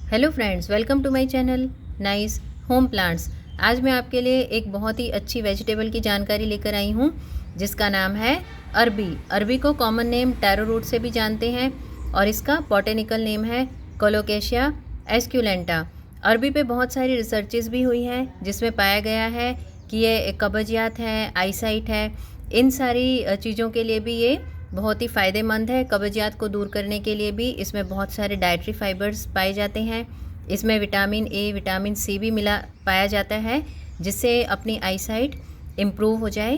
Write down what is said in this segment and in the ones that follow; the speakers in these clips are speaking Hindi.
Hello friends, welcome to my channel nice home plants. आज मैं आपके लिए एक बहुत ही अच्छी वेजिटेबल की जानकारी लेकर आई हूँ जिसका नाम है अरबी। अरबी को कॉमन नेम टैरो रूट से भी जानते हैं और इसका बॉटेनिकल नेम है कोलोकेशिया एस्क्यूलेंटा। अरबी पे बहुत सारी रिसर्चेस भी हुई हैं जिसमें पाया गया है कि ये कब्जियत है, आईसाइट है, इन सारी चीज़ों के लिए भी ये बहुत ही फ़ायदेमंद है। कब्जियत को दूर करने के लिए भी इसमें बहुत सारे डाइटरी फाइबर्स पाए जाते हैं। इसमें विटामिन ए, विटामिन सी भी मिला पाया जाता है जिससे अपनी आईसाइट इम्प्रूव हो जाए।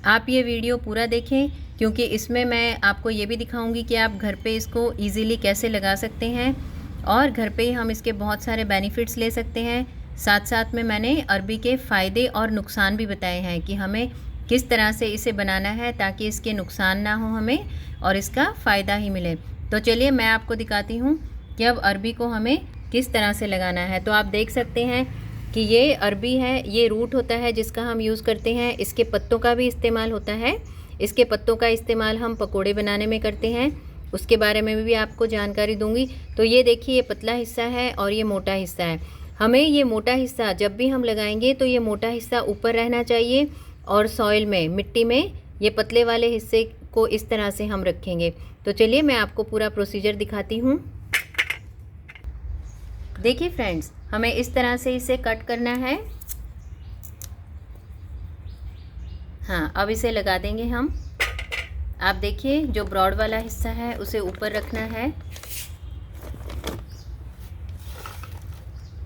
आप ये वीडियो पूरा देखें क्योंकि इसमें मैं आपको ये भी दिखाऊंगी कि आप घर पे इसको इजीली कैसे लगा सकते हैं और घर पे ही हम इसके बहुत सारे बेनिफिट्स ले सकते हैं। साथ साथ में मैंने अरबी के फ़ायदे और नुकसान भी बताए हैं कि हमें किस तरह से इसे बनाना है ताकि इसके नुकसान ना हो हमें और इसका फ़ायदा ही मिले। तो चलिए मैं आपको दिखाती हूँ कि अब अरबी को हमें किस तरह से लगाना है। तो आप देख सकते हैं कि ये अरबी है, ये रूट होता है जिसका हम यूज़ करते हैं। इसके पत्तों का भी इस्तेमाल होता है। इसके पत्तों का इस्तेमाल हम पकोड़े बनाने में करते हैं, उसके बारे में भी आपको जानकारी दूंगी। तो ये देखिए, ये पतला हिस्सा है और ये मोटा हिस्सा है। हमें ये मोटा हिस्सा जब भी हम लगाएंगे तो ये मोटा हिस्सा ऊपर रहना चाहिए और सॉइल में, मिट्टी में ये पतले वाले हिस्से को इस तरह से हम रखेंगे। तो चलिए मैं आपको पूरा प्रोसीजर दिखाती हूँ। देखिए फ्रेंड्स, हमें इस तरह से इसे कट करना है। हाँ, अब इसे लगा देंगे हम। आप देखिए, जो ब्रॉड वाला हिस्सा है उसे ऊपर रखना है।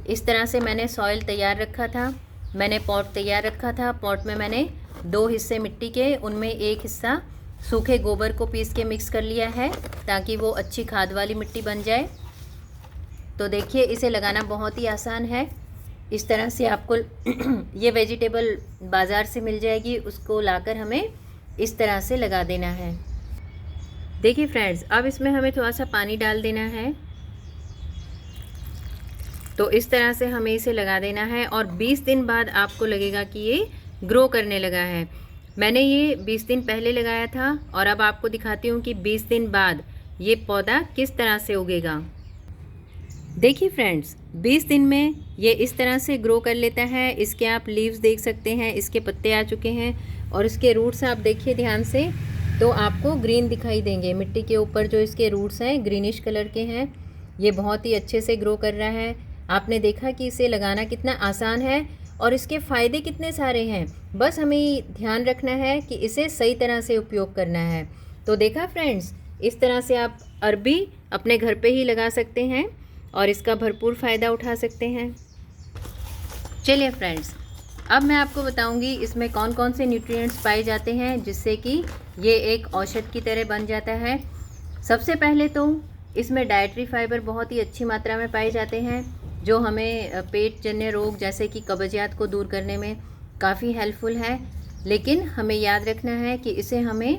इस तरह से मैंने सॉइल तैयार रखा था, मैंने पॉट तैयार रखा था। पॉट में मैंने 2 हिस्से मिट्टी के, उनमें एक हिस्सा सूखे गोबर को पीस के मिक्स कर लिया है ताकि वो अच्छी खाद वाली मिट्टी बन जाए। तो देखिए, इसे लगाना बहुत ही आसान है। इस तरह से आपको ये वेजिटेबल बाज़ार से मिल जाएगी, उसको लाकर हमें इस तरह से लगा देना है। देखिए फ्रेंड्स, अब इसमें हमें थोड़ा सा पानी डाल देना है। तो इस तरह से हमें इसे लगा देना है और 20 दिन बाद आपको लगेगा कि ये ग्रो करने लगा है। मैंने ये 20 दिन पहले लगाया था और अब आपको दिखाती हूँ कि 20 दिन बाद ये पौधा किस तरह से उगेगा। देखिए फ्रेंड्स, 20 दिन में ये इस तरह से ग्रो कर लेता है। इसके आप लीव्स देख सकते हैं, इसके पत्ते आ चुके हैं और इसके रूट्स आप देखिए ध्यान से तो आपको ग्रीन दिखाई देंगे। मिट्टी के ऊपर जो इसके रूट्स हैं ग्रीनिश कलर के हैं। ये बहुत ही अच्छे से ग्रो कर रहा है। आपने देखा कि इसे लगाना कितना आसान है और इसके फ़ायदे कितने सारे हैं। बस हमें ध्यान रखना है कि इसे सही तरह से उपयोग करना है। तो देखा फ्रेंड्स, इस तरह से आप अरबी अपने घर पे ही लगा सकते हैं और इसका भरपूर फ़ायदा उठा सकते हैं। चलिए फ्रेंड्स, अब मैं आपको बताऊंगी इसमें कौन कौन से न्यूट्रिएंट्स पाए जाते हैं जिससे कि ये एक औषध की तरह बन जाता है। सबसे पहले तो इसमें डाइटरी फाइबर बहुत ही अच्छी मात्रा में पाए जाते हैं जो हमें पेट जन्य रोग जैसे कि कब्जियत को दूर करने में काफ़ी हेल्पफुल है। लेकिन हमें याद रखना है कि इसे हमें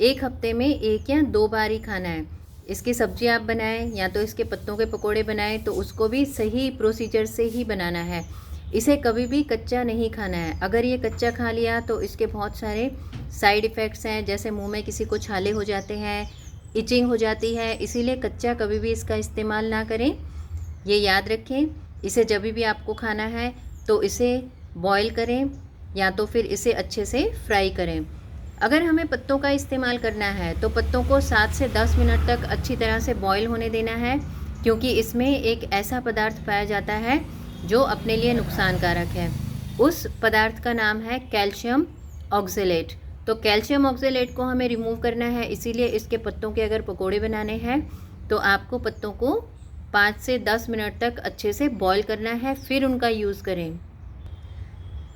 1 हफ्ते में 1 या 2 बार ही खाना है। इसकी सब्जी आप बनाएं या तो इसके पत्तों के पकोड़े बनाएं तो उसको भी सही प्रोसीजर से ही बनाना है। इसे कभी भी कच्चा नहीं खाना है। अगर ये कच्चा खा लिया तो इसके बहुत सारे साइड इफ़ेक्ट्स हैं, जैसे मुंह में किसी को छाले हो जाते हैं, इचिंग हो जाती है। इसीलिए कच्चा कभी भी इसका इस्तेमाल ना करें, ये याद रखें। इसे जब भी आपको खाना है तो इसे बॉईल करें या तो फिर इसे अच्छे से फ्राई करें। अगर हमें पत्तों का इस्तेमाल करना है तो पत्तों को 7 से 10 मिनट तक अच्छी तरह से बॉईल होने देना है क्योंकि इसमें एक ऐसा पदार्थ पाया जाता है जो अपने लिए नुकसानकारक है। उस पदार्थ का नाम है कैल्शियम ऑक्जेलेट। तो कैल्शियम ऑक्जेलेट को हमें रिमूव करना है, इसीलिए इसके पत्तों के अगर पकोड़े बनाने हैं तो आपको पत्तों को 5 से 10 मिनट तक अच्छे से बॉईल करना है, फिर उनका यूज़ करें।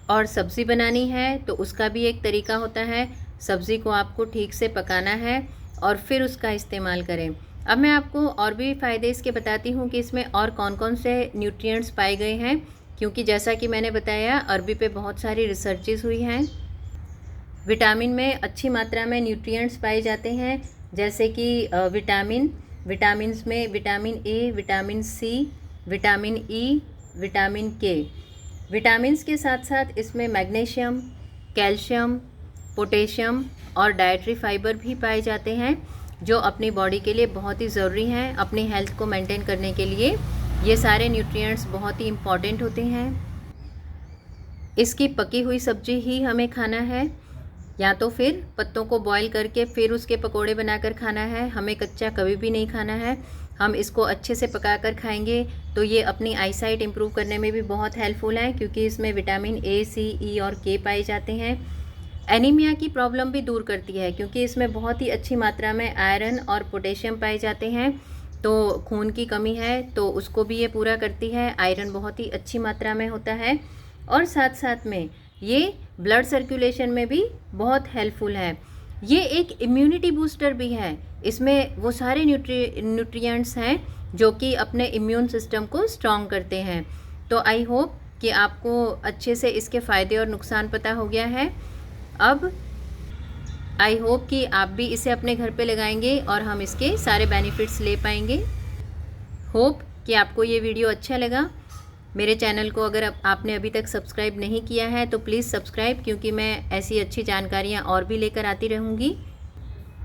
और सब्ज़ी बनानी है तो उसका भी एक तरीका होता है। सब्ज़ी को आपको ठीक से पकाना है और फिर उसका इस्तेमाल करें। अब मैं आपको और भी फ़ायदे इसके बताती हूँ कि इसमें और कौन कौन से न्यूट्रिएंट्स पाए गए हैं, क्योंकि जैसा कि मैंने बताया अरबी पे बहुत सारी रिसर्चेस हुई हैं। विटामिन में अच्छी मात्रा में न्यूट्रिएंट्स पाए जाते हैं, जैसे कि विटामिन्स में vitamin A, vitamin C, vitamin E, vitamin K. Vitamins के साथ साथ इसमें मैग्नीशियम, कैल्शियम, पोटेशियम और डाइटरी फाइबर भी पाए जाते हैं। जो अपनी बॉडी के लिए बहुत ही ज़रूरी हैं, अपनी हेल्थ को मेंटेन करने के लिए ये सारे न्यूट्रिएंट्स बहुत ही इम्पॉर्टेंट होते हैं। इसकी पकी हुई सब्जी ही हमें खाना है, या तो फिर पत्तों को बॉईल करके फिर उसके पकोड़े बनाकर खाना है। हमें कच्चा कभी भी नहीं खाना है। हम इसको अच्छे से पकाकर खाएंगे तो ये अपनी आईसाइट इम्प्रूव करने में भी बहुत हेल्पफुल है, क्योंकि इसमें विटामिन ए, सी, ई और के पाए जाते हैं। एनीमिया की प्रॉब्लम भी दूर करती है, क्योंकि इसमें बहुत ही अच्छी मात्रा में आयरन और पोटेशियम पाए जाते हैं। तो खून की कमी है तो उसको भी ये पूरा करती है। आयरन बहुत ही अच्छी मात्रा में होता है, और साथ साथ में ये ब्लड सर्कुलेशन में भी बहुत हेल्पफुल है। ये एक इम्यूनिटी बूस्टर भी है। इसमें वो सारे न्यूट्रिएंट्स हैं जो कि अपने इम्यून सिस्टम को स्ट्रॉन्ग करते हैं। तो आई होप कि आपको अच्छे से इसके फ़ायदे और नुकसान पता हो गया है। अब आई होप कि आप भी इसे अपने घर पे लगाएंगे और हम इसके सारे बेनिफिट्स ले पाएंगे। होप कि आपको ये वीडियो अच्छा लगा। मेरे चैनल को अगर आपने अभी तक सब्सक्राइब नहीं किया है तो प्लीज़ सब्सक्राइब, क्योंकि मैं ऐसी अच्छी जानकारियाँ और भी लेकर आती रहूँगी।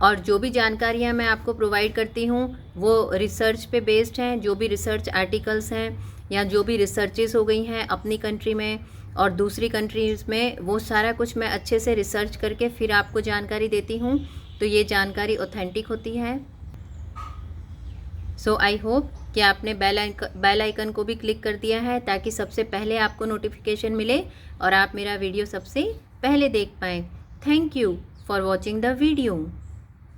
और जो भी जानकारियाँ मैं आपको प्रोवाइड करती हूँ वो रिसर्च पे बेस्ड हैं। जो भी रिसर्च आर्टिकल्स हैं या जो भी रिसर्चेस हो गई हैं अपनी कंट्री में और दूसरी कंट्रीज़ में, वो सारा कुछ मैं अच्छे से रिसर्च करके फिर आपको जानकारी देती हूँ। तो ये जानकारी ऑथेंटिक होती है। सो आई होप कि आपने बेल आइकन को भी क्लिक कर दिया है, ताकि सबसे पहले आपको नोटिफिकेशन मिले और आप मेरा वीडियो सबसे पहले देख पाएँ। Thank you for watching the video.